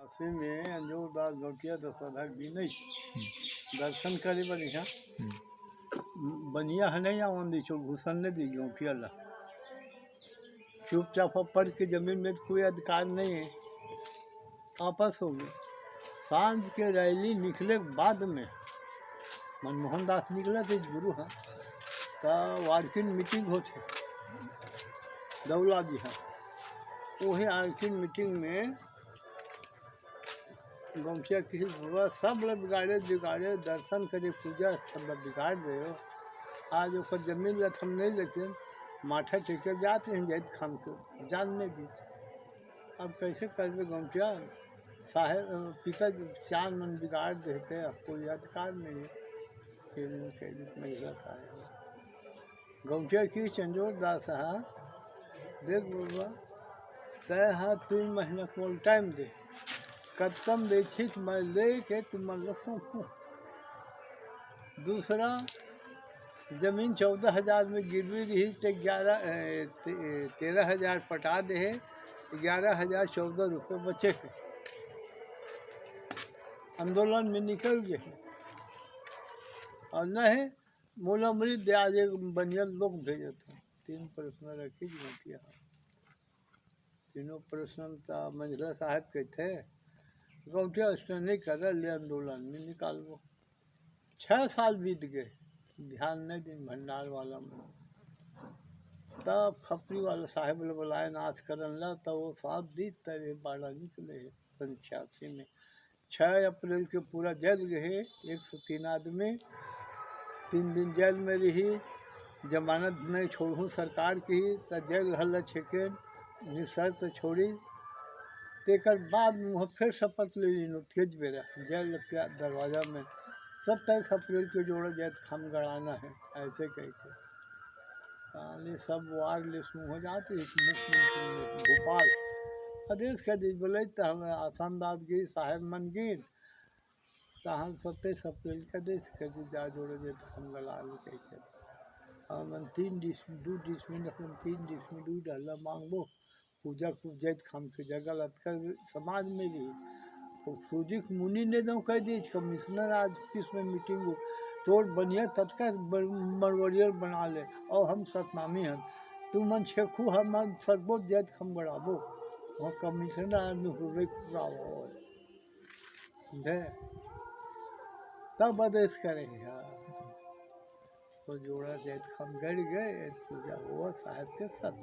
अस्सी में अंजोर दास गौटिया दशरथ भी नहीं दर्शन करे बढ़िया बनिया है नहीं आवन दी चो घुसन ने दी गौटिया ला चुपचाप पढ़ के जमीन में कोई अधिकार नहीं है। आपस हो गए सांझ के रैली निकले के बाद में मनमोहन दास निकले थे गुरु हाँ तो वार्किन मीटिंग होते दौला जी हाँ वही आर्किन मीटिंग में गौचिया किसी सब लोग बिगाड़े दर्शन करे पूजा सब बिगाड़ दे हो। आज वो जमीन ला हम नहीं लेते माथा टेके जाते हैं जैद खान को जानने दी। अब कैसे कर दे गौचिया साहेब पिता चार मन बिगाड़ देते अब कोई अधिकार नहीं है फिर महिला साहेब गौचिया की चंजोर दास देख बोलवा तय हाँ 3 महीना को टाइम दे कदम देखी मैं ले के तुम सौंपू। दूसरा जमीन 14,000 में गिरवी रही तो 13,000 पटा दे 11,014 रुपये बचे थे। आंदोलन में निकल गए और न है मूला मृत आज बनिया लोग भेजे थे 3 प्रश्न रखी गौटिया तीनों प्रश्न तो मंझला साहब के थे गौटिया उसने नहीं कर ले आंदोलन में निकाल वो 6 साल बीत गए ध्यान नहीं दी भंडार वाला में तब खपरी वाला साहेब ने बुलाए नाच करन ला तब वो साथ दी तब 12 निकले 85 में 6 अप्रैल के पूरा जेल गए 103 आदमी 3 दिन जेल में रही जमानत नहीं छोड़ू सरकार की तो जेल हल छेके निशर्त छोड़ी तेकर बाद मुँह फिर शपथ ले ली तेज बेरा जेल के दरवाज़ा में 27 अप्रैल को जोड़ा जाए हम गड़ाना है ऐसे कह के कहानी सब वार लिस्ट में हो जाती है। मुख्यमंत्री भोपाल आदेश कर दी बोले तो हमें आसानदास गिर साहेब मन गिर तो हम 27 अप्रैल का देश कर दी जा जोड़े जाए हम गड़ा ले कह हम 3 डिसमिल 2 डिसमिल 3 डिसमिल 2 डाला मांगबो पूजा को जैत खाम के जगह लटकर समाज में रही सूजिक मुनि ने दो कह दी कमिश्नर आज किस में मीटिंग हो तोड़ बनिया तत्काल मरवरियर बना ले और हम सतनामी हैं तुम मन छेखू हम सरबो जैत हम बढ़ाबो वहाँ कमिश्नर आदमी हुए पूरा तब आदेश करे तो जोड़ा जैत हम गड़ गए पूजा हुआ साहब के साथ।